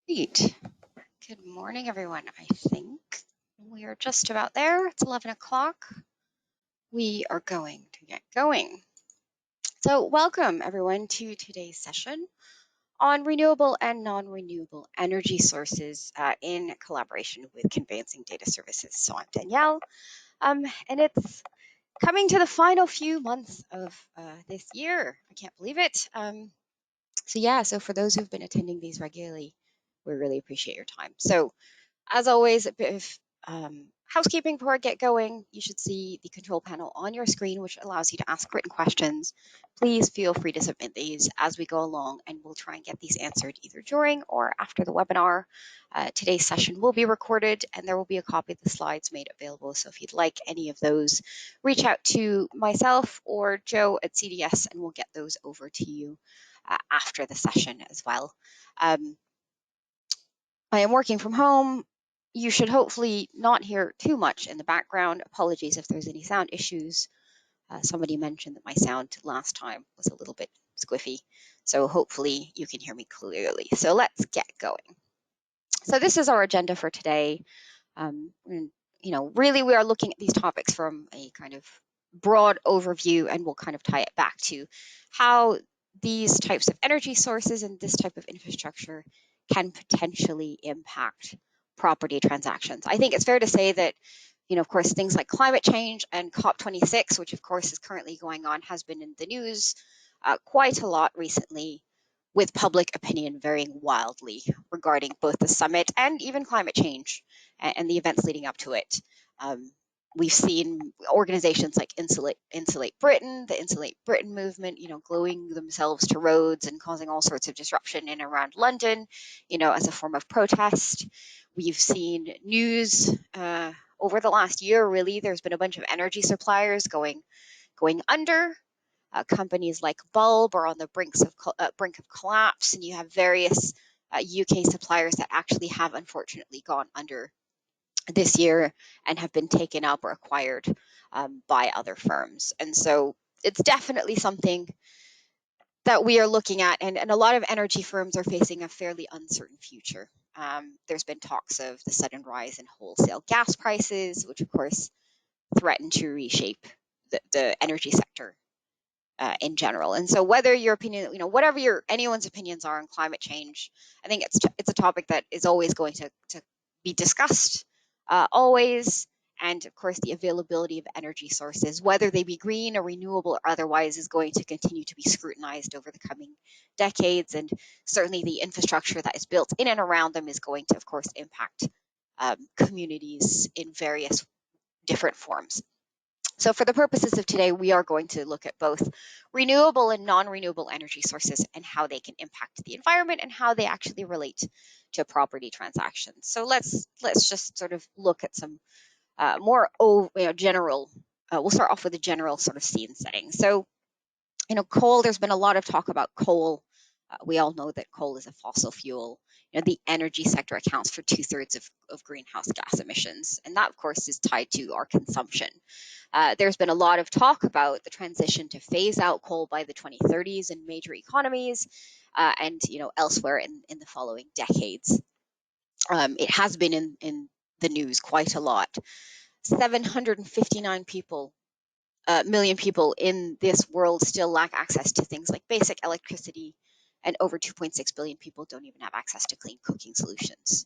Great. Good morning, everyone. I think we are just about there. It's 11 o'clock. We are going to get going. So welcome, everyone, to today's session on renewable and non-renewable energy sources in collaboration with Conveyancing Data Services. So I'm Danielle, and it's coming to the final few months of this year. I can't believe it. So for those who've been attending these regularly, we really appreciate your time. So as always, a bit of housekeeping before I get going. You should see the control panel on your screen, which allows you to ask written questions. Please feel free to submit these as we go along, and we'll try and get these answered either during or after the webinar. Today's session will be recorded, and there will be a copy of the slides made available. So if you'd like any of those, reach out to myself or Joe at CDS, and we'll get those over to you after the session as well. I am working from home. You should hopefully not hear too much in the background. Apologies if there's any sound issues. Somebody mentioned that my sound last time was a little bit squiffy, so hopefully you can hear me clearly. So let's get going. So this is our agenda for today. Really we are looking at these topics from a kind of broad overview, and we'll kind of tie it back to how these types of energy sources and this type of infrastructure can potentially impact property transactions. I think it's fair to say that, of course, things like climate change and COP26, which of course is currently going on, has been in the news quite a lot recently, with public opinion varying wildly regarding both the summit and even climate change and the events leading up to it. We've seen organizations like Insulate Britain, the Insulate Britain movement, gluing themselves to roads and causing all sorts of disruption in and around London, as a form of protest. We've seen news over the last year, really. There's been a bunch of energy suppliers going under. Companies like Bulb are on the brink of collapse, and you have various UK suppliers that actually have unfortunately gone under this year and have been taken up or acquired by other firms. And so it's definitely something that we are looking at, and a lot of energy firms are facing a fairly uncertain future. There's been talks of the sudden rise in wholesale gas prices, which of course threaten to reshape the energy sector in general. And so whether your opinion, whatever anyone's opinions are on climate change, I think it's a topic that is always going to be discussed, always. And of course, the availability of energy sources, whether they be green or renewable or otherwise, is going to continue to be scrutinized over the coming decades. And certainly the infrastructure that is built in and around them is going to, of course, impact communities in various different forms. So for the purposes of today, we are going to look at both renewable and non-renewable energy sources and how they can impact the environment and how they actually relate to property transactions. So let's just sort of look at some more general. We'll start off with a general sort of scene setting. So, coal. There's been a lot of talk about coal. We all know that coal is a fossil fuel. The energy sector accounts for 2/3 of greenhouse gas emissions, and that, of course, is tied to our consumption. There's been a lot of talk about the transition to phase out coal by the 2030s in major economies and elsewhere in the following decades. It has been in the news quite a lot. 759 million people in this world still lack access to things like basic electricity, and over 2.6 billion people don't even have access to clean cooking solutions.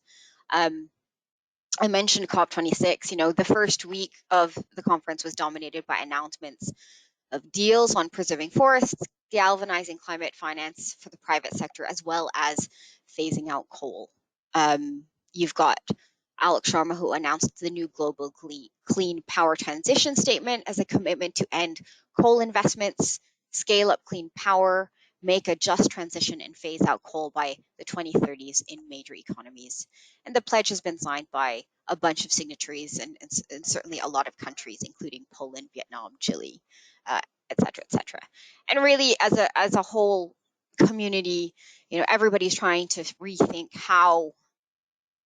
I mentioned COP26. The first week of the conference was dominated by announcements of deals on preserving forests, galvanizing climate finance for the private sector, as well as phasing out coal. You've got Alex Sharma, who announced the new global clean power transition statement as a commitment to end coal investments, scale up clean power, make a just transition, and phase out coal by the 2030s in major economies. And the pledge has been signed by a bunch of signatories and certainly a lot of countries, including Poland, Vietnam, Chile, et cetera, et cetera. And really, as a whole community, everybody's trying to rethink how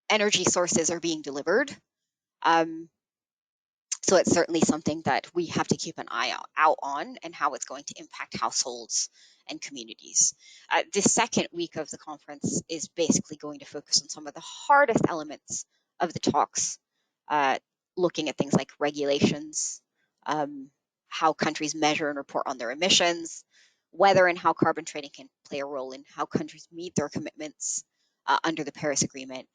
energy sources are being delivered. So it's certainly something that we have to keep an eye out on, and how it's going to impact households and communities. The second week of the conference is basically going to focus on some of the hardest elements of the talks, uh, looking at things like regulations, how countries measure and report on their emissions, whether and how carbon trading can play a role in how countries meet their commitments under the Paris Agreement,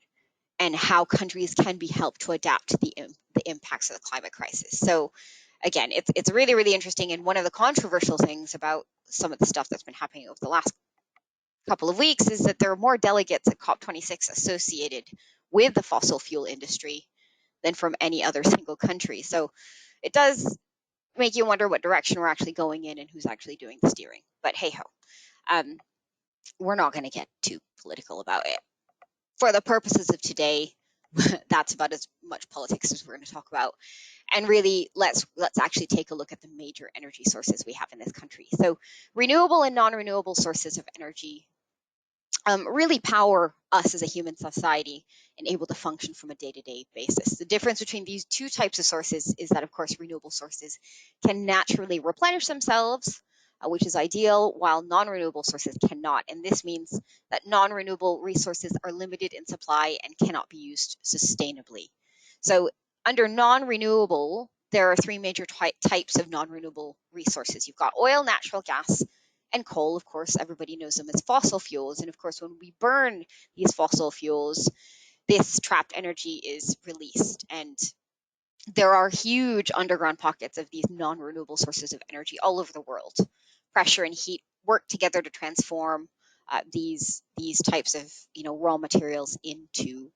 and how countries can be helped to adapt to the impacts of the climate crisis. So again, it's really, really interesting. And one of the controversial things about some of the stuff that's been happening over the last couple of weeks is that there are more delegates at COP26 associated with the fossil fuel industry than from any other single country. So it does make you wonder what direction we're actually going in and who's actually doing the steering. But hey ho, we're not going to get too political about it. For the purposes of today, that's about as much politics as we're going to talk about. And really, let's actually take a look at the major energy sources we have in this country. So renewable and non-renewable sources of energy really power us as a human society and able to function from a day-to-day basis. The difference between these two types of sources is that, of course, renewable sources can naturally replenish themselves, which is ideal, while non-renewable sources cannot. And this means that non-renewable resources are limited in supply and cannot be used sustainably. So under non-renewable, there are three major types of non-renewable resources. You've got oil, natural gas, and coal. Of course, everybody knows them as fossil fuels. And of course, when we burn these fossil fuels, this trapped energy is released. And there are huge underground pockets of these non-renewable sources of energy all over the world. Pressure and heat work together to transform these types of raw materials into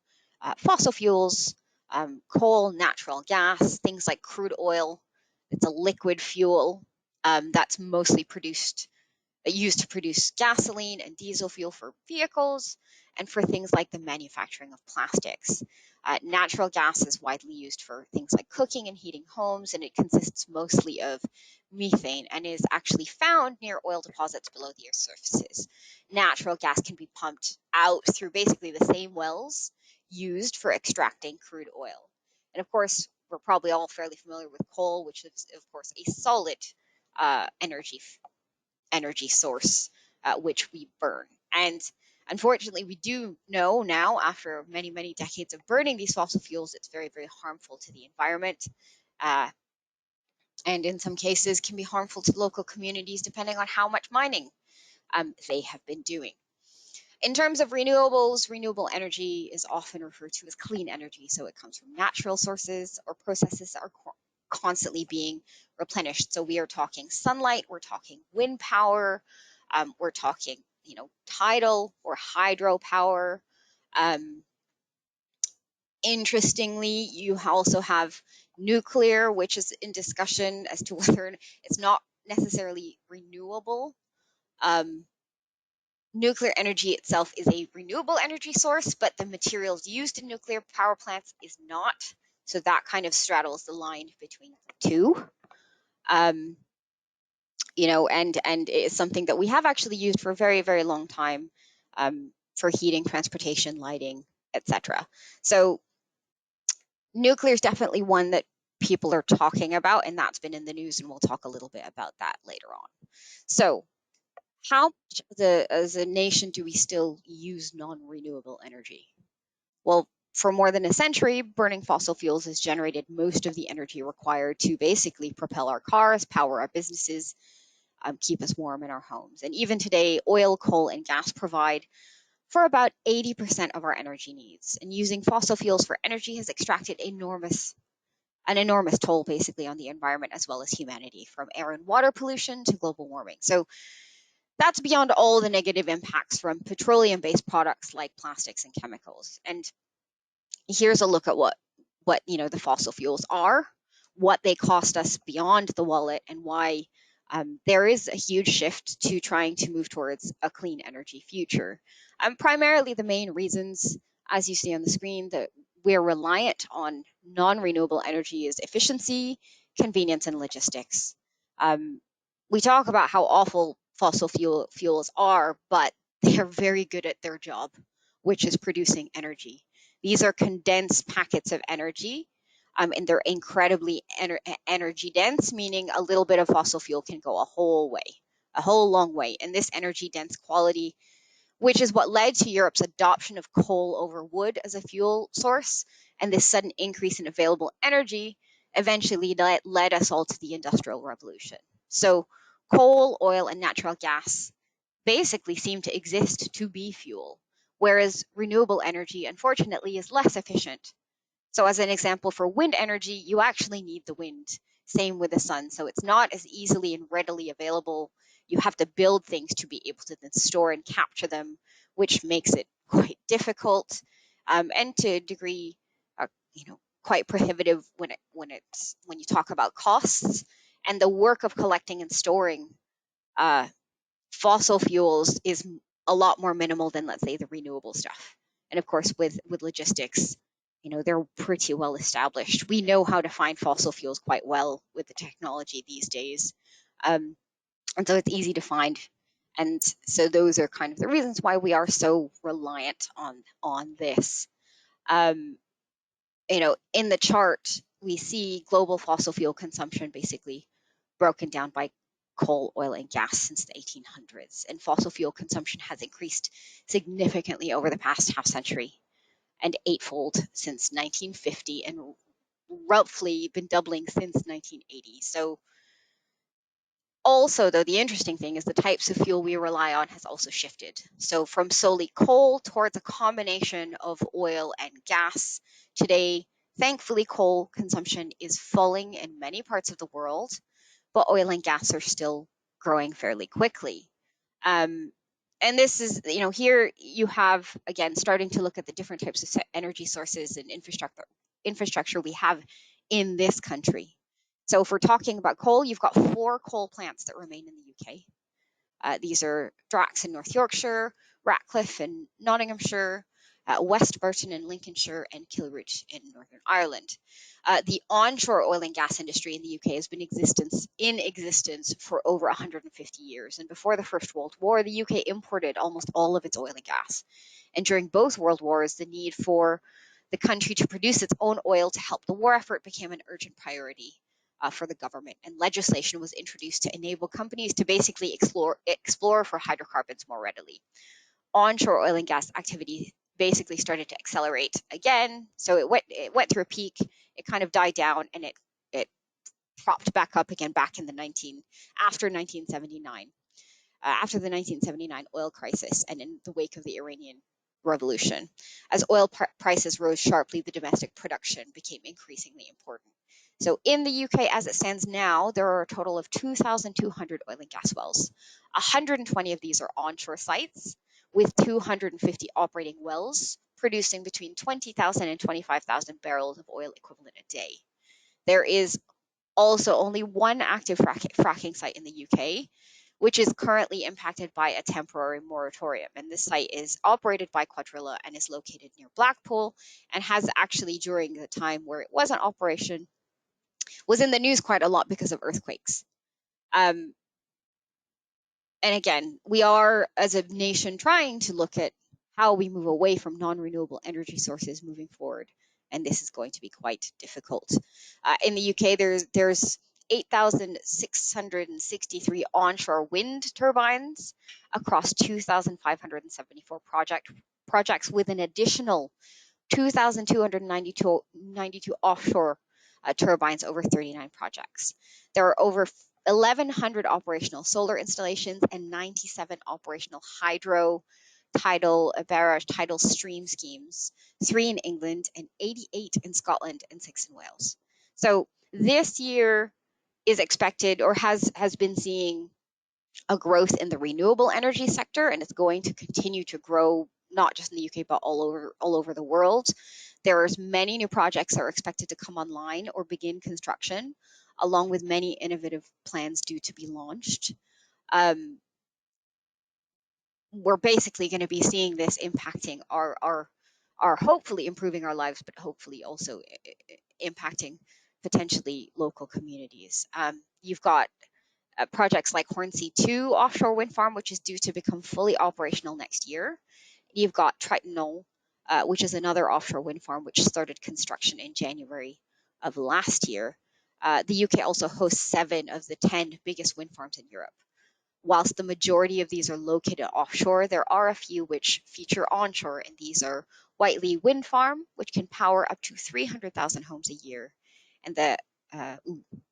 fossil fuels, coal, natural gas, things like crude oil. It's a liquid fuel that's mostly used to produce gasoline and diesel fuel for vehicles and for things like the manufacturing of plastics. Natural gas is widely used for things like cooking and heating homes, and it consists mostly of methane and is actually found near oil deposits below the Earth's surfaces. Natural gas can be pumped out through basically the same wells used for extracting crude oil. And of course, we're probably all fairly familiar with coal, which is, of course, a solid energy source, which we burn. And unfortunately, we do know now, after many, many decades of burning these fossil fuels, it's very, very harmful to the environment. And in some cases can be harmful to local communities depending on how much mining they have been doing. In terms of renewables, renewable energy is often referred to as clean energy. So it comes from natural sources or processes that are constantly being replenished. So we are talking sunlight, we're talking wind power, we're talking, tidal or hydro power. Interestingly, you also have nuclear, which is in discussion as to whether it's not necessarily renewable. Nuclear energy itself is a renewable energy source, but the materials used in nuclear power plants is not. So that kind of straddles the line between the two. And it's something that we have actually used for a very, very long time for heating, transportation, lighting, etc. So nuclear is definitely one that people are talking about, and that's been in the news, and we'll talk a little bit about that later on. So how much as a nation do we still use non-renewable energy? Well, for more than a century, burning fossil fuels has generated most of the energy required to basically propel our cars, power our businesses, keep us warm in our homes. And even today, oil, coal, and gas provide for about 80% of our energy needs. And using fossil fuels for energy has extracted an enormous toll basically on the environment as well as humanity, from air and water pollution to global warming. So that's beyond all the negative impacts from petroleum-based products like plastics and chemicals. And here's a look at what the fossil fuels are, what they cost us beyond the wallet, and why there is a huge shift to trying to move towards a clean energy future. Primarily, the main reasons, as you see on the screen, that we're reliant on non-renewable energy is efficiency, convenience, and logistics. We talk about how awful fossil fuels are, but they are very good at their job, which is producing energy. These are condensed packets of energy and they're incredibly energy dense, meaning a little bit of fossil fuel can go a whole long way. And this energy dense quality, which is what led to Europe's adoption of coal over wood as a fuel source, and this sudden increase in available energy eventually led us all to the Industrial Revolution. So coal, oil, and natural gas basically seem to exist to be fuel, whereas renewable energy, unfortunately, is less efficient. So as an example, for wind energy, you actually need the wind. Same with the sun. So it's not as easily and readily available. You have to build things to be able to then store and capture them, which makes it quite difficult, and to a degree, quite prohibitive when you talk about costs and the work of collecting and storing uh, fossil fuels is a lot more minimal than, let's say, the renewable stuff. And of course, with logistics, they're pretty well established. We know how to find fossil fuels quite well with the technology these days, and so it's easy to find. And so those are kind of the reasons why we are so reliant on this. Um, in the chart, we see global fossil fuel consumption basically broken down by coal, oil, and gas since the 1800s. And fossil fuel consumption has increased significantly over the past half century and eightfold since 1950 and roughly been doubling since 1980. So also, though, the interesting thing is the types of fuel we rely on has also shifted. So from solely coal towards a combination of oil and gas. Today, thankfully, coal consumption is falling in many parts of the world, but oil and gas are still growing fairly quickly. Um, and this is, here you have, again, starting to look at the different types of energy sources and infrastructure we have in this country. So if we're talking about coal, you've got 4 coal plants that remain in the UK. These are Drax in North Yorkshire, Ratcliffe in Nottinghamshire, West Burton in Lincolnshire, and Kilroot in Northern Ireland. The onshore oil and gas industry in the UK has been in existence for over 150 years. And before the First World War, the UK imported almost all of its oil and gas. And during both world wars, the need for the country to produce its own oil to help the war effort became an urgent priority for the government, and legislation was introduced to enable companies to basically explore for hydrocarbons more readily. Onshore oil and gas activity basically started to accelerate again. So it went through a peak, it kind of died down, and it propped back up again back in after 1979, after the 1979 oil crisis and in the wake of the Iranian Revolution. As oil prices rose sharply, the domestic production became increasingly important. So in the UK, as it stands now, there are a total of 2,200 oil and gas wells. 120 of these are onshore sites, with 250 operating wells producing between 20,000 and 25,000 barrels of oil equivalent a day. There is also only one active fracking site in the UK, which is currently impacted by a temporary moratorium. And this site is operated by Quadrilla and is located near Blackpool, and has actually, during the time where it was in operation, was in the news quite a lot because of earthquakes. And again, we are, as a nation, trying to look at how we move away from non-renewable energy sources moving forward. And this is going to be quite difficult. In the UK, there's 8,663 onshore wind turbines across 2,574 projects, with an additional 2,292 offshore turbines over 39 projects. There are over 1,100 operational solar installations and 97 operational hydro, tidal, barrage, tidal stream schemes, 3 in England and 88 in Scotland and 6 in Wales. So this year is expected, or has been seeing, a growth in the renewable energy sector, and it's going to continue to grow, not just in the UK, but all over the world. There's many new projects that are expected to come online or begin construction, along with many innovative plans due to be launched. We're basically going to be seeing this impacting our hopefully improving our lives, but hopefully also impacting potentially local communities. You've got projects like Hornsea 2 offshore wind farm, which is due to become fully operational next year. You've got Triton Knoll, which is another offshore wind farm, which started construction in January of last year, the UK also hosts 7 of the 10 biggest wind farms in Europe. Whilst the majority of these are located offshore, there are a few which feature onshore, and these are Whiteley Wind Farm, which can power up to 300,000 homes a year, and the I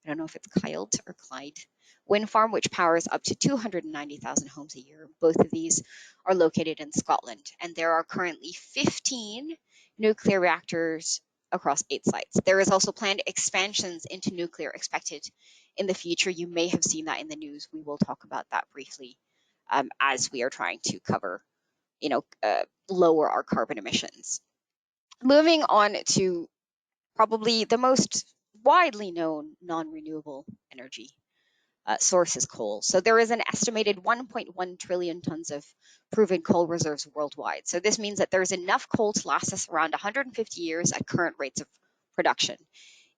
don't know if it's Kyled or Clyde Wind Farm, which powers up to 290,000 homes a year. Both of these are located in Scotland, and there are currently 15 nuclear reactors across 8 sites. There is also planned expansions into nuclear expected in the future. You may have seen that in the news. We will talk about that briefly as we are trying to cover, lower our carbon emissions. Moving on to probably the most widely known non-renewable energy source is coal. So there is an estimated 1.1 trillion tons of proven coal reserves worldwide. So this means that there's enough coal to last us around 150 years at current rates of production.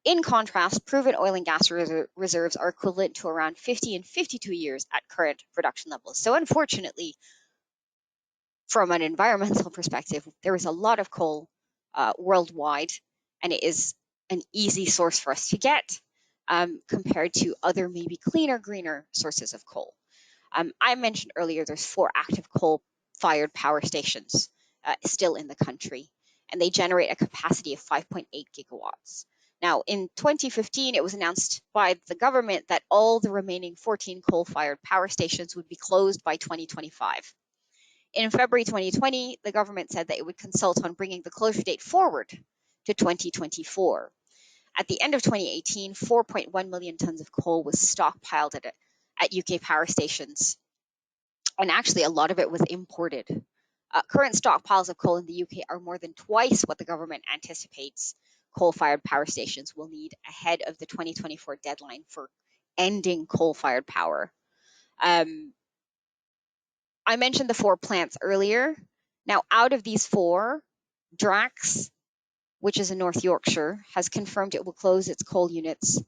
In contrast, proven oil and gas reserves are equivalent to around 50 and 52 years at current production levels. So unfortunately, from an environmental perspective, there is a lot of coal worldwide, and it is an easy source for us to get compared to other maybe cleaner, greener sources of coal. I mentioned earlier there's 4 active coal-fired power stations still in the country, and they generate a capacity of 5.8 gigawatts. Now, in 2015, it was announced by the government that all the remaining 14 coal-fired power stations would be closed by 2025. In February 2020, the government said that it would consult on bringing the closure date forward to 2024. At the end of 2018, 4.1 million tons of coal was stockpiled at UK power stations, and actually a lot of it was imported. Current stockpiles of coal in the UK are more than twice what the government anticipates coal-fired power stations will need ahead of the 2024 deadline for ending coal-fired power. I mentioned the 4 plants earlier. Now, out of these 4, Drax, which is in North Yorkshire, has confirmed it will close its coal units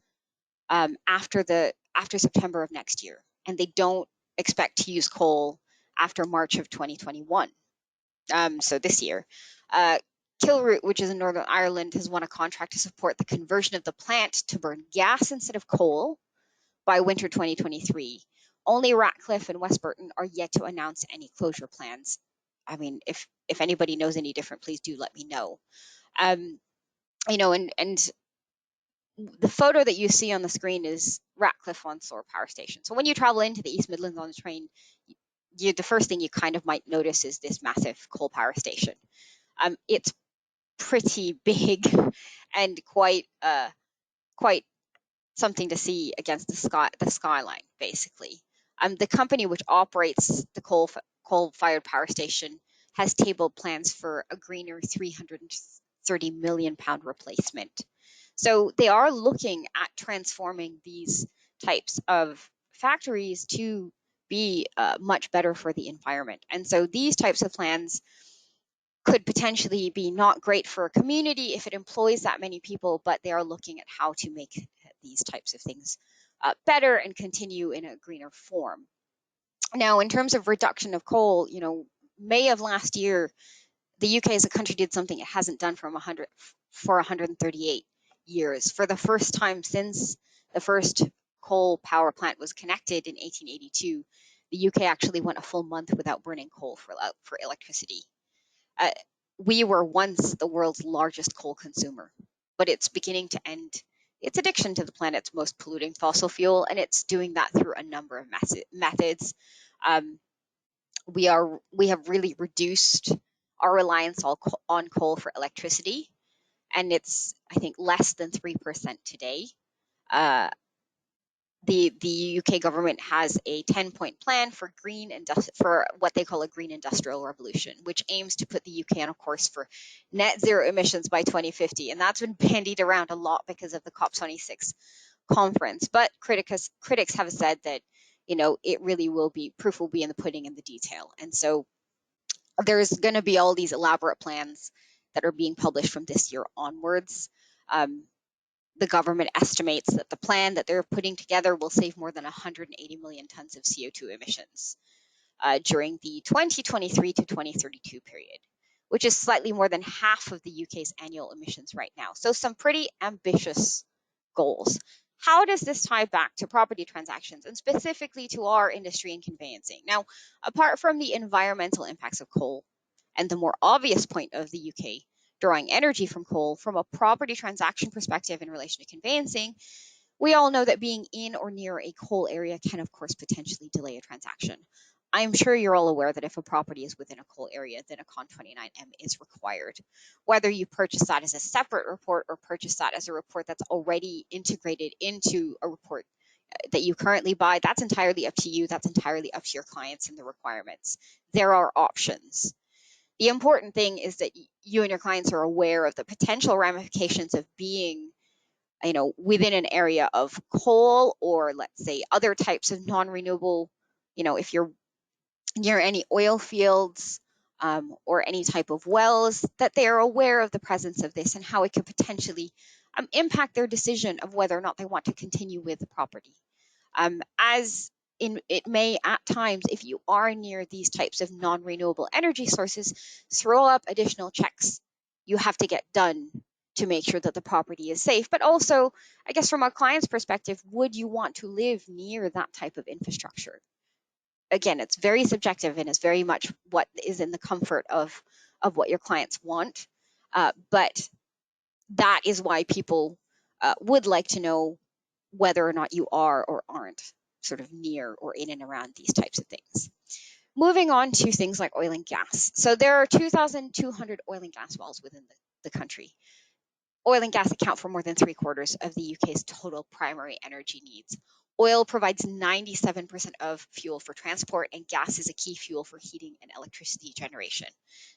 after September of next year, and they don't expect to use coal after March of 2021. So this year. Kilroot, which is in Northern Ireland, has won a contract to support the conversion of the plant to burn gas instead of coal by winter 2023. Only Ratcliffe and West Burton are yet to announce any closure plans. I mean, if anybody knows any different, please do let me know. And the photo that you see on the screen is Ratcliffe Onshore Power Station. So when you travel into the East Midlands on the train, the first thing you kind of might notice is this massive coal power station. It's pretty big and quite something to see against the skyline, basically. The company which operates the coal-fired power station has tabled plans for a greener 330 million pound replacement. So they are looking at transforming these types of factories to be much better for the environment. And so these types of plans could potentially be not great for a community if it employs that many people, but they are looking at how to make these types of things better and continue in a greener form. Now, in terms of reduction of coal, May of last year, the UK as a country did something it hasn't done for 138 years. For the first time since the first coal power plant was connected in 1882, the UK actually went a full month without burning coal for electricity. We were once the world's largest coal consumer, but it's beginning to end its addiction to the planet's most polluting fossil fuel, and it's doing that through a number of methods. We have really reduced our reliance on coal for electricity, and it's, I think, less than 3% today. The UK government has a 10-point plan for what they call a green industrial revolution, which aims to put the UK on a course for net zero emissions by 2050. And that's been bandied around a lot because of the COP26 conference. But critics have said that, it really proof will be in the pudding and the detail. And so there's going to be all these elaborate plans that are being published from this year onwards. The government estimates that the plan that they're putting together will save more than 180 million tons of CO2 emissions during the 2023 to 2032 period, which is slightly more than half of the UK's annual emissions right now. So some pretty ambitious goals. How does this tie back to property transactions and specifically to our industry in conveyancing? Now, apart from the environmental impacts of coal and the more obvious point of the UK drawing energy from coal, from a property transaction perspective in relation to conveyancing, we all know that being in or near a coal area can, of course, potentially delay a transaction. I'm sure you're all aware that if a property is within a coal area, then a Con 29M is required. Whether you purchase that as a separate report or purchase that as a report that's already integrated into a report that you currently buy, that's entirely up to you. That's entirely up to your clients and the requirements. There are options. The important thing is that you and your clients are aware of the potential ramifications of being within an area of coal or, let's say, other types of non-renewable, if you're near any oil fields or any type of wells, that they are aware of the presence of this and how it could potentially impact their decision of whether or not they want to continue with the property. It may at times, if you are near these types of non-renewable energy sources, throw up additional checks you have to get done to make sure that the property is safe. But also, I guess from a client's perspective, would you want to live near that type of infrastructure? Again, it's very subjective and it's very much what is in the comfort of what your clients want. But that is why people would like to know whether or not you are or aren't sort of near or in and around these types of things. Moving on to things like oil and gas. So there are 2,200 oil and gas wells within the country. Oil and gas account for more than 3/4 of the UK's total primary energy needs. Oil provides 97% of fuel for transport, and gas is a key fuel for heating and electricity generation.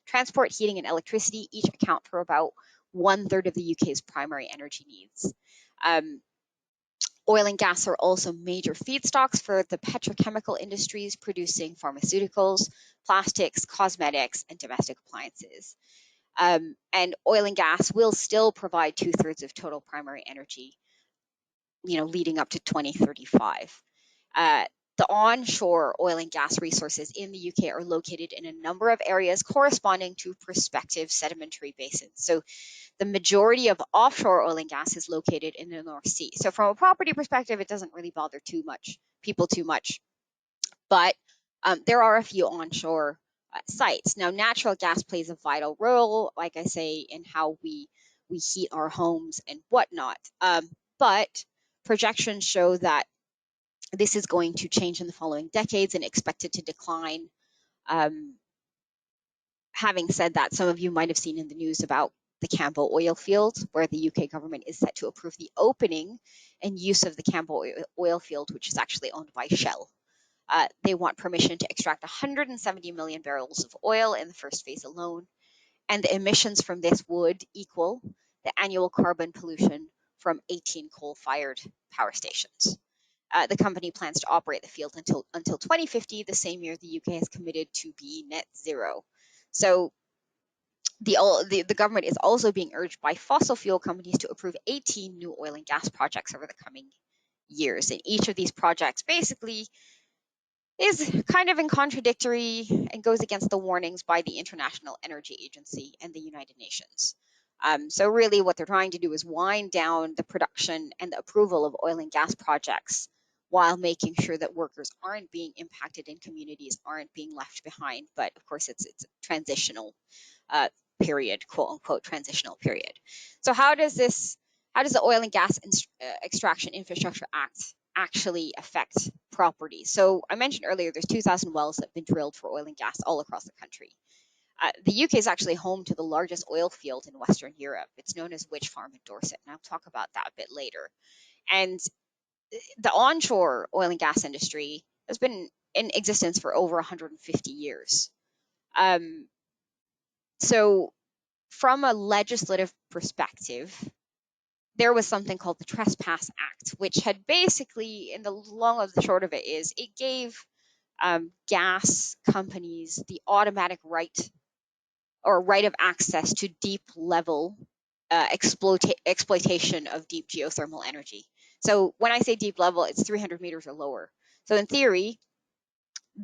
Transport, heating, and electricity each account for about 1/3 of the UK's primary energy needs. Oil and gas are also major feedstocks for the petrochemical industries producing pharmaceuticals, plastics, cosmetics, and domestic appliances. And oil and gas will still provide 2/3 of total primary energy, leading up to 2035. The onshore oil and gas resources in the UK are located in a number of areas corresponding to prospective sedimentary basins. So the majority of offshore oil and gas is located in the North Sea. So from a property perspective, it doesn't really bother people too much. But there are a few onshore sites. Now, natural gas plays a vital role, like I say, in how we heat our homes and whatnot. But projections show that this is going to change in the following decades and expected to decline. Having said that, some of you might have seen in the news about the Cambo oil field, where the UK government is set to approve the opening and use of the Cambo oil field, which is actually owned by Shell. They want permission to extract 170 million barrels of oil in the first phase alone, and the emissions from this would equal the annual carbon pollution from 18 coal-fired power stations. The company plans to operate the field until 2050, the same year the UK has committed to be net zero. So the government is also being urged by fossil fuel companies to approve 18 new oil and gas projects over the coming years. And each of these projects basically is kind of in contradictory and goes against the warnings by the International Energy Agency and the United Nations. So really what they're trying to do is wind down the production and the approval of oil and gas projects while making sure that workers aren't being impacted and communities aren't being left behind. But of course, it's a transitional period, quote unquote, transitional period. So how does the Oil and Gas Extraction Infrastructure Act actually affect property? So I mentioned earlier, there's 2,000 wells that have been drilled for oil and gas all across the country. The UK is actually home to the largest oil field in Western Europe. It's known as Witch Farm in Dorset, and I'll talk about that a bit later. And the onshore oil and gas industry has been in existence for over 150 years. So from a legislative perspective, there was something called the Trespass Act, which had basically, in the long of the short of it is, it gave gas companies the automatic right of access to deep level exploitation of deep geothermal energy. So when I say deep level, it's 300 meters or lower. So in theory,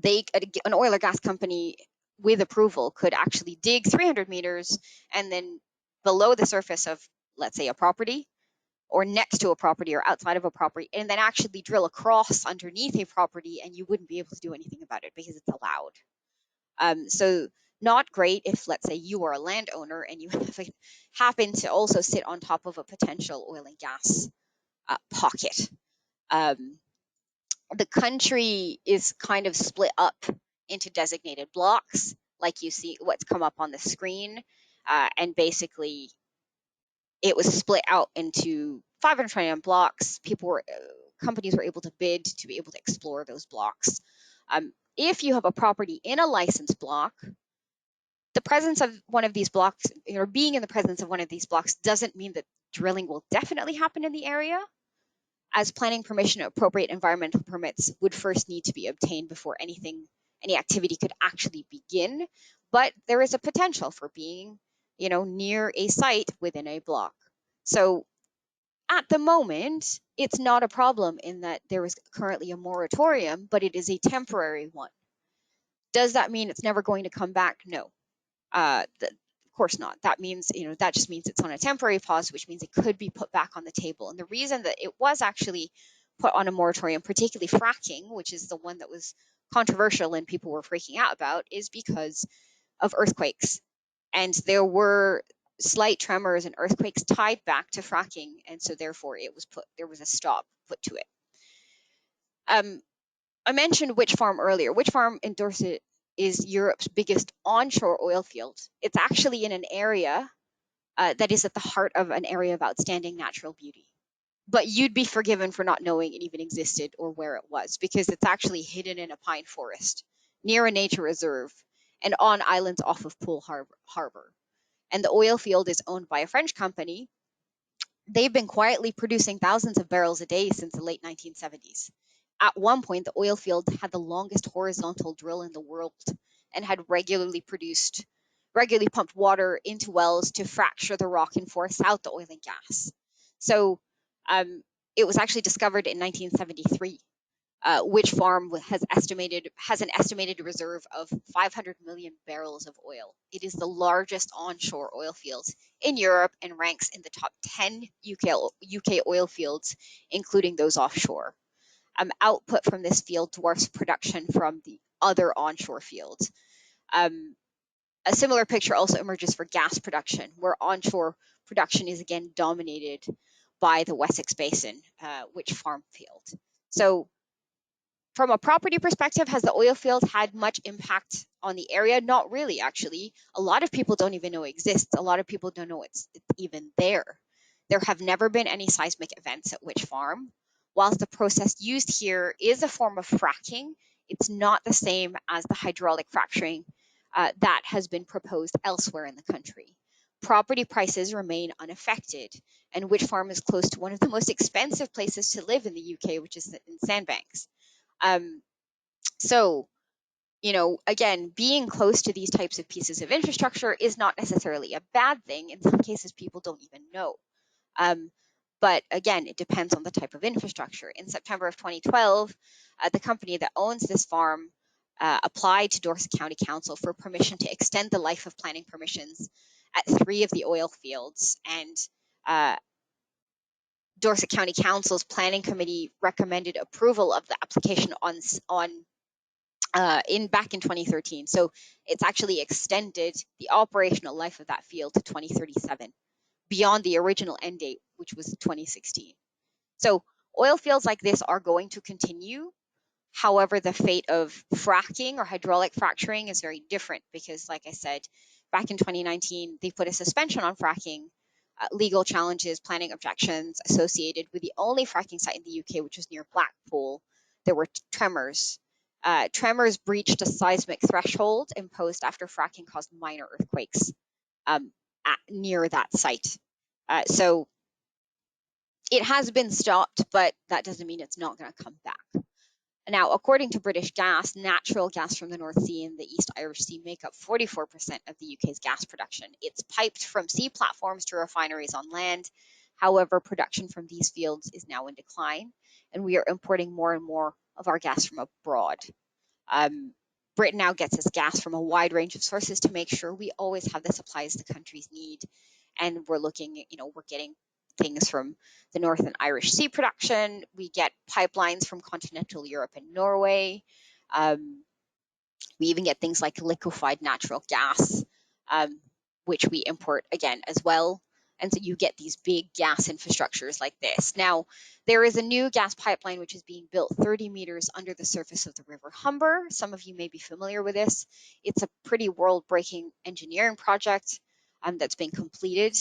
an oil or gas company with approval, could actually dig 300 meters and then below the surface of, let's say, a property, or next to a property or outside of a property, and then actually drill across underneath a property, and you wouldn't be able to do anything about it because it's allowed. So not great if, let's say, you are a landowner and you happen to also sit on top of a potential oil and gas pocket. The country is kind of split up into designated blocks, like you see what's come up on the screen, and basically it was split out into 529 blocks. Companies were able to bid to be able to explore those blocks. If you have a property in a licensed block, the presence of one of these blocks, or being in the presence of one of these blocks, doesn't mean that drilling will definitely happen in the area, as planning permission and appropriate environmental permits would first need to be obtained before any activity could actually begin. But there is a potential for being, near a site within a block. So at the moment, it's not a problem in that there is currently a moratorium, but it is a temporary one. Does that mean it's never going to come back? No. Of course not. That means, that just means it's on a temporary pause, which means it could be put back on the table. And the reason that it was actually put on a moratorium, particularly fracking, which is the one that was controversial and people were freaking out about, is because of earthquakes. And there were slight tremors and earthquakes tied back to fracking, and so therefore there was a stop put to it. I mentioned Witch Farm earlier. Witch Farm in Dorset is Europe's biggest onshore oil field. It's actually in an area that is at the heart of an area of outstanding natural beauty. But you'd be forgiven for not knowing it even existed or where it was, because it's actually hidden in a pine forest near a nature reserve and on islands off of Poole Harbor. And the oil field is owned by a French company. They've been quietly producing thousands of barrels a day since the late 1970s. At one point, the oil field had the longest horizontal drill in the world and had regularly pumped water into wells to fracture the rock and force out the oil and gas. So it was actually discovered in 1973. Witch Farm has an estimated reserve of 500 million barrels of oil. It is the largest onshore oil field in Europe and ranks in the top 10 UK oil fields, including those offshore. Output from this field dwarfs production from the other onshore fields. A similar picture also emerges for gas production, where onshore production is again dominated by the Wessex Basin, Witch Farm field. So from a property perspective, has the oil field had much impact on the area? Not really, actually. A lot of people don't even know it exists. A lot of people don't know it's even there. There have never been any seismic events at Witch Farm. Whilst the process used here is a form of fracking, it's not the same as the hydraulic fracturing that has been proposed elsewhere in the country. Property prices remain unaffected, and Witch Farm is close to one of the most expensive places to live in the UK, which is in Sandbanks. So, again, being close to these types of pieces of infrastructure is not necessarily a bad thing. In some cases, people don't even know. But again, it depends on the type of infrastructure. In September of 2012, the company that owns this farm applied to Dorset County Council for permission to extend the life of planning permissions at 3 of the oil fields. And Dorset County Council's planning committee recommended approval of the application back in 2013. So it's actually extended the operational life of that field to 2037, beyond the original end date, which was 2016. So oil fields like this are going to continue. However, the fate of fracking or hydraulic fracturing is very different because, like I said, back in 2019, they put a suspension on fracking. Legal challenges, planning objections associated with the only fracking site in the UK, which was near Blackpool. There were tremors. Tremors breached a seismic threshold imposed after fracking caused minor earthquakes near that site. So it has been stopped, but that doesn't mean it's not going to come back. Now, according to British Gas, natural gas from the North Sea and the East Irish Sea make up 44% of the UK's gas production. It's piped from sea platforms to refineries on land. However, production from these fields is now in decline, and we are importing more and more of our gas from abroad. Britain now gets its gas from a wide range of sources to make sure we always have the supplies the countries need. And we're looking, we're getting things from the Northern Irish Sea production. We get pipelines from continental Europe and Norway. We even get things like liquefied natural gas, which we import again as well. And so you get these big gas infrastructures like this. Now, there is a new gas pipeline which is being built 30 meters under the surface of the River Humber. Some of you may be familiar with this. It's a pretty world-breaking engineering project that's been completed.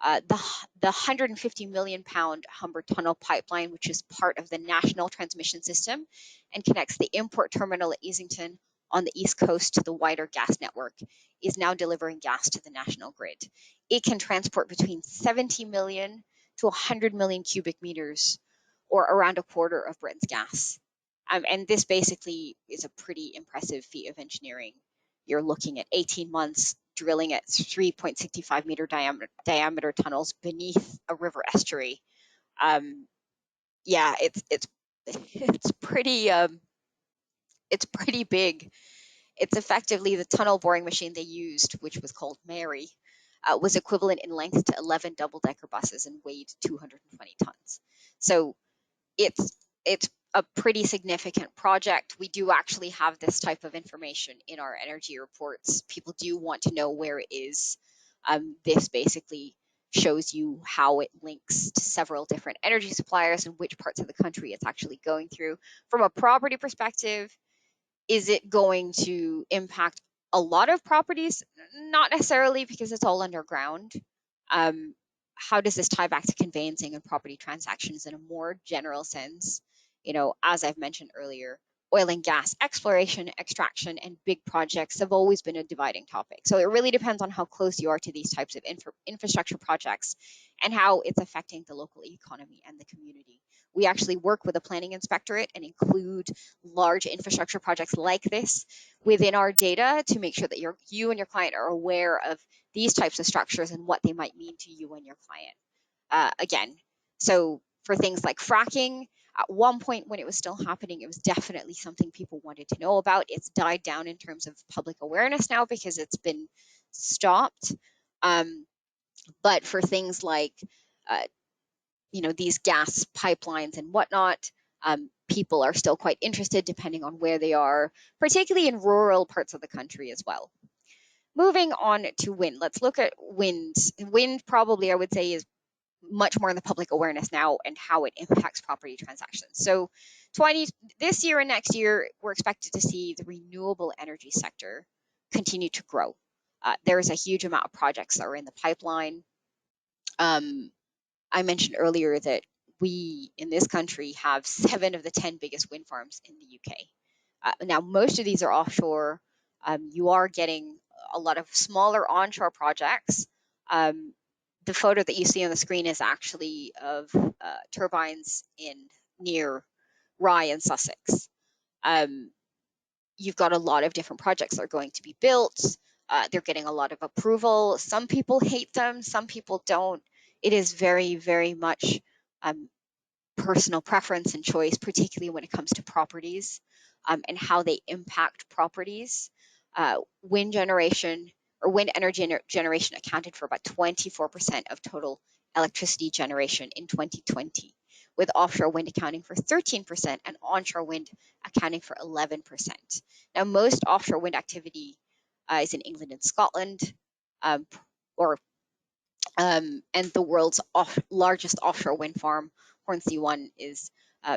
The 150 million pound Humber Tunnel pipeline, which is part of the national transmission system and connects the import terminal at Easington on the East Coast to the wider gas network, is now delivering gas to the national grid. It can transport between 70 million to 100 million cubic meters, or around a quarter of Britain's gas. And this basically is a pretty impressive feat of engineering. You're looking at 18 months drilling at 3.65 meter diameter tunnels beneath a river estuary. Yeah, it's pretty big. It's effectively the tunnel boring machine they used, which was called Mary, was equivalent in length to 11 double-decker buses and weighed 220 tons. So it's a pretty significant project. We do actually have this type of information in our energy reports. People do want to know where it is. This basically shows you how it links to several different energy suppliers and which parts of the country it's actually going through. From a property perspective, is it going to impact a lot of properties? Not necessarily, because it's all underground. How does this tie back to conveyancing and property transactions in a more general sense? As I've mentioned earlier, oil and gas exploration, extraction, and big projects have always been a dividing topic. So it really depends on how close you are to these types of infrastructure projects and how it's affecting the local economy and the community. We actually work with a planning inspectorate and include large infrastructure projects like this within our data to make sure that you and your client are aware of these types of structures and what they might mean to you and your client. Again, so for things like fracking, at one point when it was still happening, it was definitely something people wanted to know about. It's died down in terms of public awareness now because it's been stopped. But for things like these gas pipelines and whatnot, people are still quite interested depending on where they are, particularly in rural parts of the country as well. Moving on to wind, let's look at wind. Wind probably, I would say, is much more in the public awareness now and how it impacts property transactions. So this year and next year, we're expected to see the renewable energy sector continue to grow. There is a huge amount of projects that are in the pipeline. I mentioned earlier that we in this country have 7 of the 10 biggest wind farms in the UK. Now, most of these are offshore. You are getting a lot of smaller onshore projects. The photo that you see on the screen is actually of turbines near Rye in Sussex. You've got a lot of different projects that are going to be built. They're getting a lot of approval. Some people hate them, some people don't. It is very, very much personal preference and choice, particularly when it comes to properties and how they impact properties. Wind generation or wind energy generation accounted for about 24% of total electricity generation in 2020, with offshore wind accounting for 13% and onshore wind accounting for 11%. Now, most offshore wind activity is in England and Scotland, and the world's largest offshore wind farm, Hornsea 1, is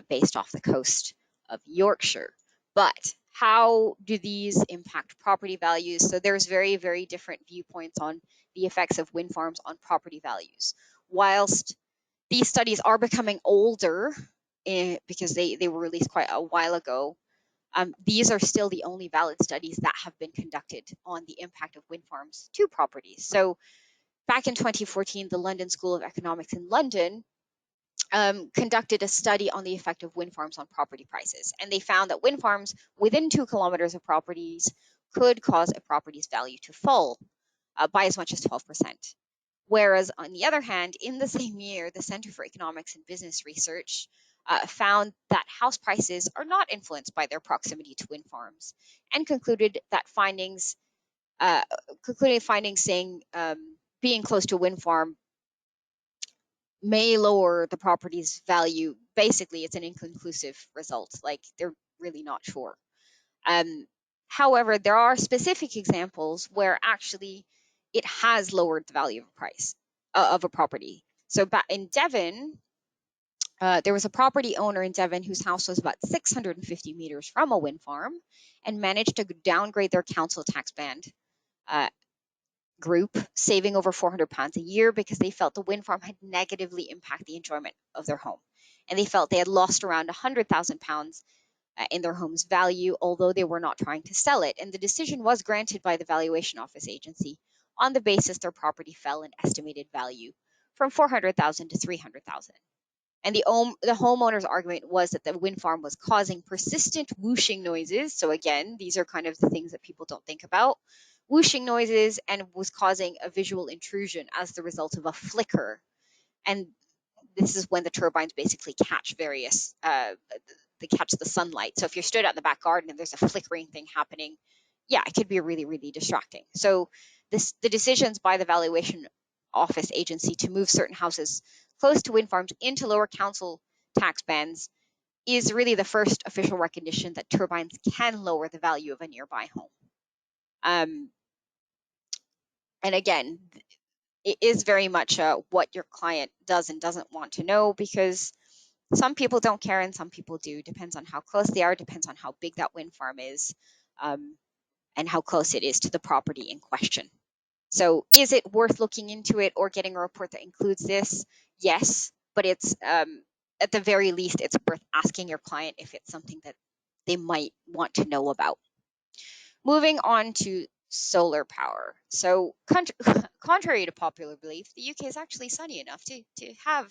based off the coast of Yorkshire. But how do these impact property values? So there's very, very different viewpoints on the effects of wind farms on property values. Whilst these studies are becoming older because they were released quite a while ago, these are still the only valid studies that have been conducted on the impact of wind farms to properties. So back in 2014, the London School of Economics in London conducted a study on the effect of wind farms on property prices. And they found that wind farms within 2 kilometers of properties could cause a property's value to fall by as much as 12%. Whereas on the other hand, in the same year, the Center for Economics and Business Research found that house prices are not influenced by their proximity to wind farms, and concluded that findings saying being close to a wind farm may lower the property's value. Basically, it's an inconclusive result. Like, they're really not sure. Um, However, there are specific examples where actually it has lowered the value of a price of a property. So back in Devon, there was a property owner in Devon whose house was about 650 meters from a wind farm and managed to downgrade their council tax band uh, group, saving over £400 a year because they felt the wind farm had negatively impacted the enjoyment of their home. And they felt they had lost around £100,000 in their home's value, although they were not trying to sell it. And the decision was granted by the valuation office agency on the basis their property fell in estimated value from 400,000 to 300,000. And the homeowner's argument was that the wind farm was causing persistent whooshing noises. So again, these are kind of the things that people don't think about. Whooshing noises, and was causing a visual intrusion as the result of a flicker. And this is when the turbines basically catch they catch the sunlight. So if you're stood out in the back garden and there's a flickering thing happening, yeah, it could be really, really distracting. So the decisions by the valuation office agency to move certain houses close to wind farms into lower council tax bands is really the first official recognition that turbines can lower the value of a nearby home. And again, it is very much what your client does and doesn't want to know, because some people don't care and some people do. Depends on how close they are, depends on how big that wind farm is, and how close it is to the property in question. So is it worth looking into it or getting a report that includes this? Yes, but it's at the very least, it's worth asking your client if it's something that they might want to know about. Moving on to solar power. So contrary to popular belief, the UK is actually sunny enough to have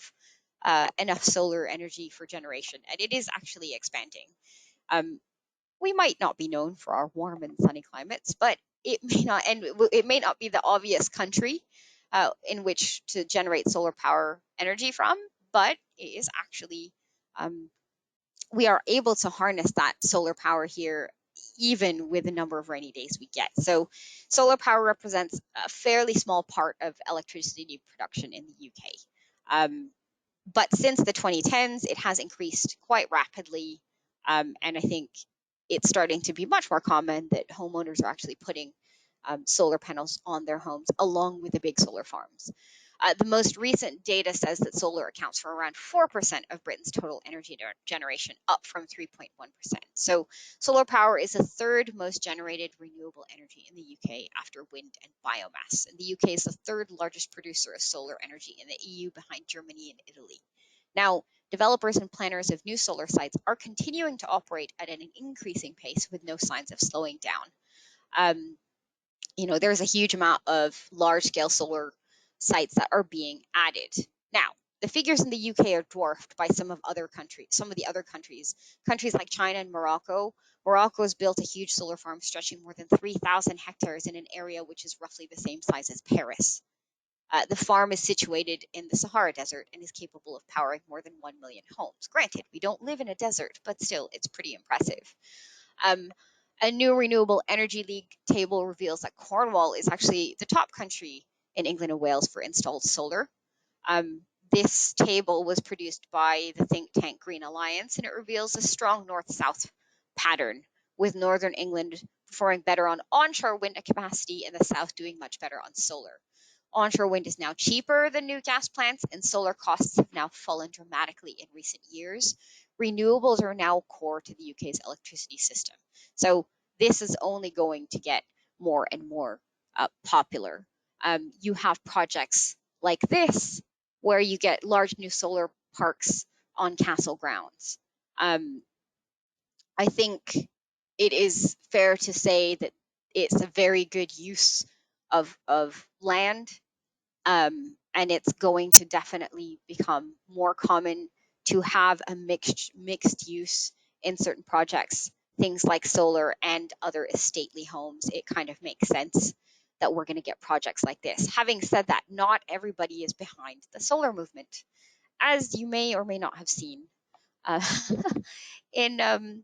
enough solar energy for generation, and it is actually expanding. We might not be known for our warm and sunny climates, but it may not be the obvious country in which to generate solar power energy from, but it is actually we are able to harness that solar power here, even with the number of rainy days we get. So solar power represents a fairly small part of electricity production in the UK. But since the 2010s, it has increased quite rapidly. And I think it's starting to be much more common that homeowners are actually putting solar panels on their homes along with the big solar farms. The most recent data says that solar accounts for around 4% of Britain's total energy generation, up from 3.1%. So solar power is the third most generated renewable energy in the UK after wind and biomass. And the UK is the third largest producer of solar energy in the EU, behind Germany and Italy. Now, developers and planners of new solar sites are continuing to operate at an increasing pace with no signs of slowing down. There's a huge amount of large-scale solar sites that are being added. Now, the figures in the UK are dwarfed by some of the other countries. Countries like China and Morocco. Morocco has built a huge solar farm stretching more than 3,000 hectares in an area which is roughly the same size as Paris. The farm is situated in the Sahara Desert and is capable of powering more than 1 million homes. Granted, we don't live in a desert, but still, it's pretty impressive. A new Renewable Energy League table reveals that Cornwall is actually the top country in England and Wales for installed solar. This table was produced by the think tank Green Alliance, and it reveals a strong north-south pattern, with northern England performing better on onshore wind capacity and the south doing much better on solar. Onshore wind is now cheaper than new gas plants, and solar costs have now fallen dramatically in recent years. Renewables are now core to the UK's electricity system. So this is only going to get more and more popular. You have projects like this where you get large new solar parks on castle grounds. I think it is fair to say that it's a very good use of land, and it's going to definitely become more common to have a mixed use in certain projects, things like solar and other estately homes. It kind of makes sense that we're going to get projects like this. Having said that, not everybody is behind the solar movement. As you may or may not have seen, uh, in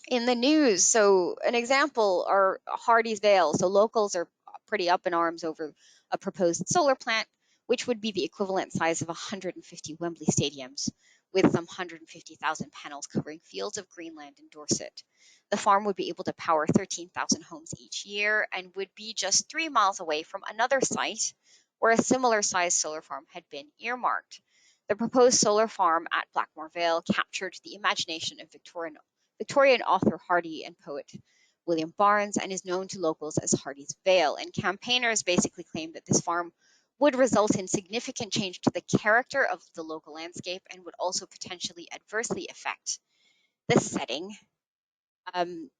in the news. So an example are Hardy's Vale. So locals are pretty up in arms over a proposed solar plant, which would be the equivalent size of 150 Wembley stadiums, with some 150,000 panels covering fields of Greenland and Dorset. The farm would be able to power 13,000 homes each year and would be just 3 miles away from another site where a similar sized solar farm had been earmarked. The proposed solar farm at Blackmore Vale captured the imagination of Victorian author Hardy and poet William Barnes, and is known to locals as Hardy's Vale. And campaigners basically claimed that this farm would result in significant change to the character of the local landscape and would also potentially adversely affect the setting um,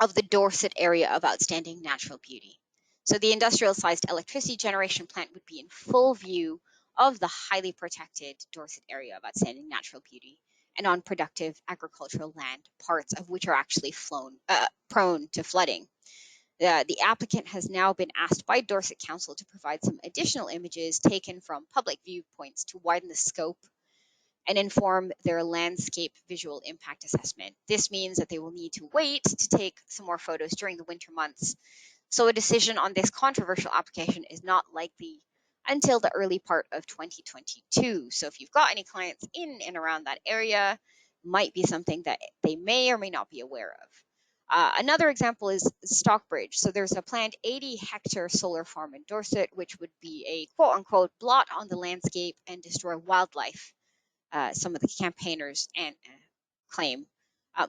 of the Dorset area of outstanding natural beauty. So the industrial-sized electricity generation plant would be in full view of the highly protected Dorset area of outstanding natural beauty and on productive agricultural land, parts of which are actually prone to flooding. The applicant has now been asked by Dorset Council to provide some additional images taken from public viewpoints to widen the scope and inform their landscape visual impact assessment. This means that they will need to wait to take some more photos during the winter months. So a decision on this controversial application is not likely until the early part of 2022. So if you've got any clients in and around that area, might be something that they may or may not be aware of. Another example is Stockbridge. So there's a planned 80-hectare solar farm in Dorset, which would be a quote-unquote blot on the landscape and destroy wildlife, some of the campaigners claim.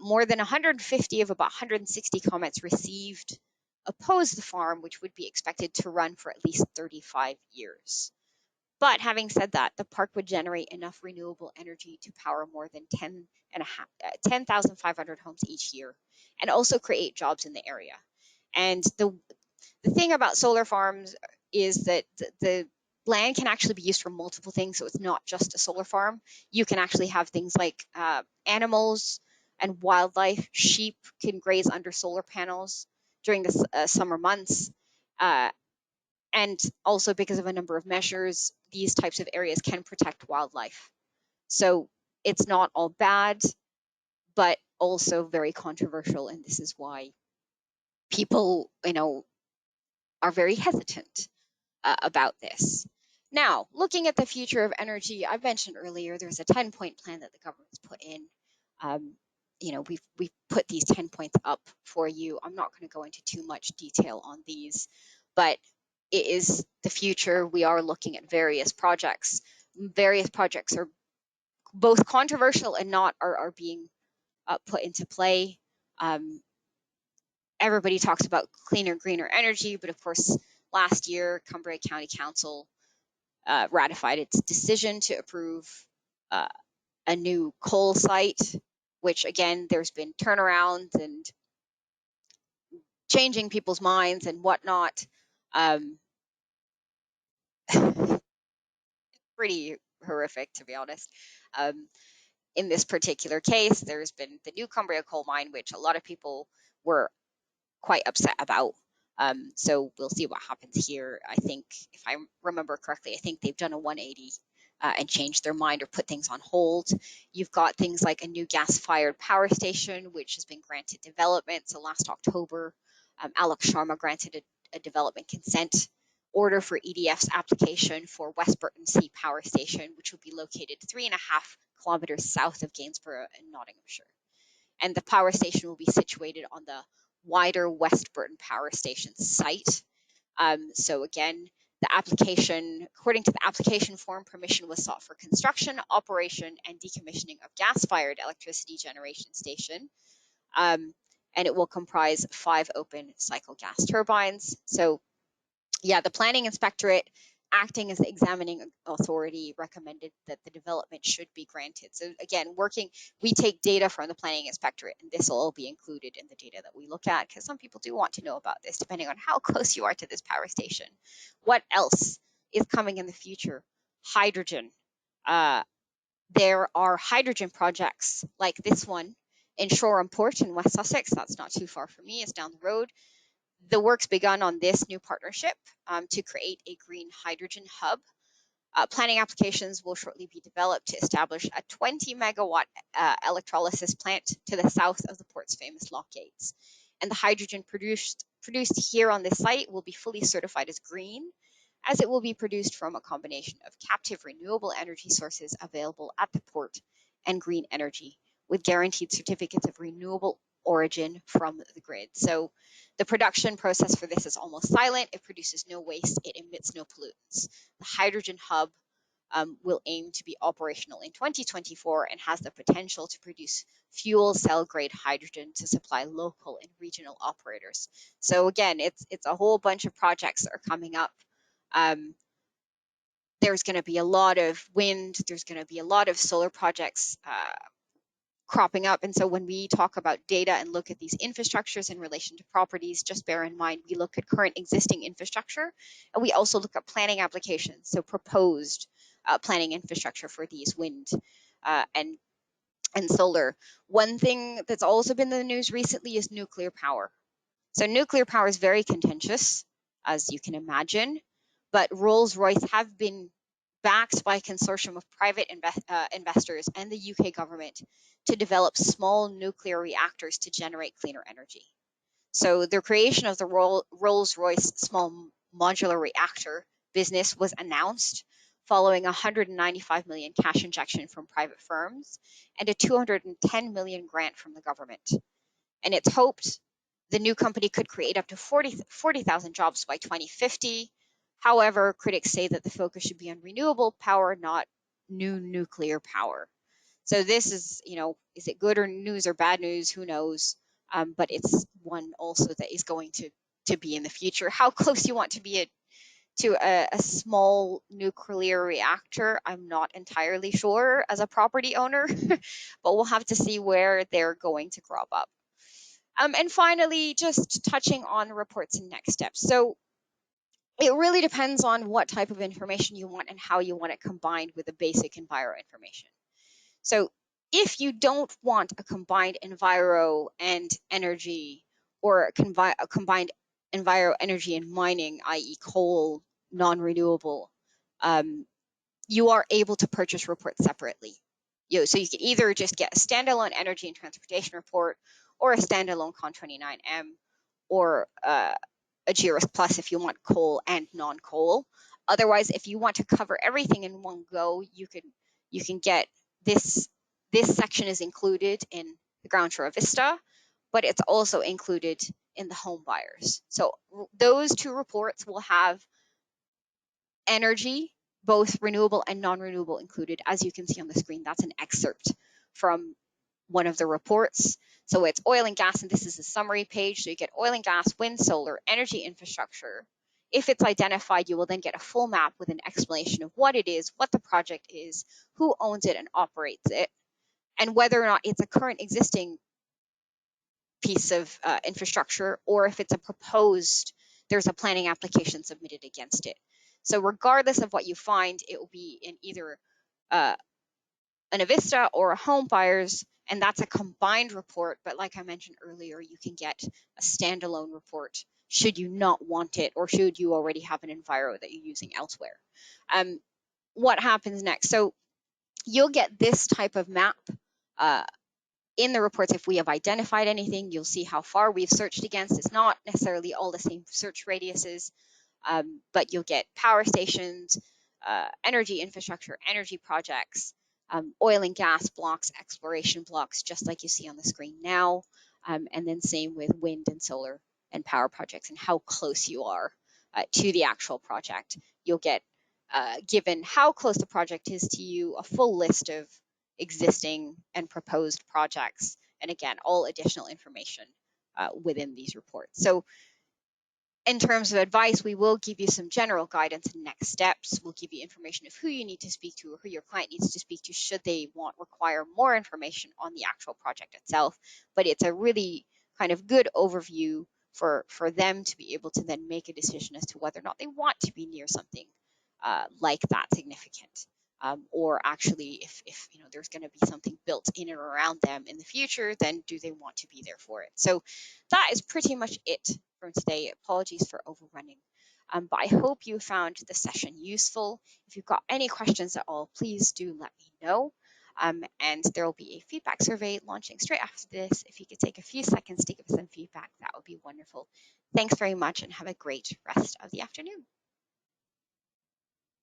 More than 150 of about 160 comments received oppose the farm, which would be expected to run for at least 35 years. But having said that, the park would generate enough renewable energy to power more than 10,500 homes each year and also create jobs in the area. And the thing about solar farms is that the land can actually be used for multiple things. So it's not just a solar farm. You can actually have things like animals and wildlife. Sheep can graze under solar panels during the summer months. And also because of a number of measures, these types of areas can protect wildlife. So it's not all bad, but also very controversial. And this is why people, are very hesitant about this. Now, looking at the future of energy, I mentioned earlier there's a 10-point plan that the government's put in. We've put these 10 points up for you. I'm not going to go into too much detail on these, but it is the future. We are looking at various projects. Various projects are both controversial and not are being put into play. Everybody talks about cleaner, greener energy, but of course, last year, Cumbria County Council ratified its decision to approve a new coal site, which again, there's been turnarounds and changing people's minds and whatnot. Pretty horrific, to be honest. In this particular case, there's been the new Cumbria coal mine, which a lot of people were quite upset about. So we'll see what happens here. I think, if I remember correctly, I think they've done a 180 and changed their mind or put things on hold. You've got things like a new gas-fired power station, which has been granted development. So last October, Alok Sharma granted a development consent order for EDF's application for West Burton C Power Station, which will be located 3.5 kilometers south of Gainsborough in Nottinghamshire. And the power station will be situated on the wider West Burton Power Station site. So again, the application, according to the application form, permission was sought for construction, operation, and decommissioning of gas-fired electricity generation station. And it will comprise 5 open cycle gas turbines. So yeah, the planning inspectorate, acting as the examining authority, recommended that the development should be granted. So again, we take data from the planning inspectorate, and this will all be included in the data that we look at, because some people do want to know about this, depending on how close you are to this power station. What else is coming in the future? Hydrogen. There are hydrogen projects like this one in Shoreham Port in West Sussex. That's not too far from me. It's down the road. The work's begun on this new partnership to create a green hydrogen hub. Planning applications will shortly be developed to establish a 20 megawatt electrolysis plant to the south of the port's famous lock gates. And the hydrogen produced here on this site will be fully certified as green, as it will be produced from a combination of captive renewable energy sources available at the port and green energy, with guaranteed certificates of renewable origin from the grid. So the production process for this is almost silent. It produces no waste. It emits no pollutants. The hydrogen hub will aim to be operational in 2024 and has the potential to produce fuel cell grade hydrogen to supply local and regional operators. So again, it's a whole bunch of projects that are coming up. There's going to be a lot of wind. There's going to be a lot of solar projects cropping up. And so when we talk about data and look at these infrastructures in relation to properties, just bear in mind, we look at current existing infrastructure, and we also look at planning applications, so proposed planning infrastructure for these wind and solar. One thing that's also been in the news recently is nuclear power. So nuclear power is very contentious, as you can imagine, but Rolls-Royce have been backed by a consortium of private investors and the UK government to develop small nuclear reactors to generate cleaner energy. So the creation of the Rolls-Royce small modular reactor business was announced following a 195 million cash injection from private firms and a 210 million grant from the government. And it's hoped the new company could create up to 40,000 jobs by 2050. However, critics say that the focus should be on renewable power, not new nuclear power. So this is, is it good or news or bad news? Who knows? But it's one also that is going to be in the future. How close you want to be to a small nuclear reactor, I'm not entirely sure as a property owner, but we'll have to see where they're going to crop up. And finally, just touching on reports and next steps. So it really depends on what type of information you want and how you want it combined with the basic enviro information. So if you don't want a combined enviro and energy, or a combined enviro, energy, and mining, i.e. coal, non-renewable, you are able to purchase reports separately. So you can either just get a standalone energy and transportation report, or a standalone Con29M, or a GeoRisk Plus if you want coal and non-coal. Otherwise, if you want to cover everything in one go, you can get this. This section is included in the Groundsure Vista, but it's also included in the home buyers. So those two reports will have energy, both renewable and non-renewable, included. As you can see on the screen, that's an excerpt from one of the reports. So it's oil and gas, and this is a summary page. So you get oil and gas, wind, solar, energy infrastructure. If it's identified, you will then get a full map with an explanation of what it is, what the project is, who owns it and operates it, and whether or not it's a current existing piece of infrastructure, or if it's a proposed, there's a planning application submitted against it. So regardless of what you find, it will be in either an Avista or a home buyers, and that's a combined report. But like I mentioned earlier, you can get a standalone report should you not want it, or should you already have an enviro that you're using elsewhere. What happens next? So you'll get this type of map in the reports. If we have identified anything, you'll see how far we've searched against. It's not necessarily all the same search radiuses, but you'll get power stations, energy infrastructure, energy projects, oil and gas blocks, exploration blocks, just like you see on the screen now, and then same with wind and solar and power projects, and how close you are to the actual project. You'll get, given how close the project is to you, a full list of existing and proposed projects, and again, all additional information within these reports. So in terms of advice, we will give you some general guidance and next steps. We'll give you information of who you need to speak to, or who your client needs to speak to should they require more information on the actual project itself. But it's a really kind of good overview for them to be able to then make a decision as to whether or not they want to be near something like that significant. Or actually, if there's going to be something built in and around them in the future, then do they want to be there for it? So that is pretty much it from today. Apologies for overrunning. But I hope you found the session useful. If you've got any questions at all, please do let me know. And there will be a feedback survey launching straight after this. If you could take a few seconds to give us some feedback, that would be wonderful. Thanks very much and have a great rest of the afternoon.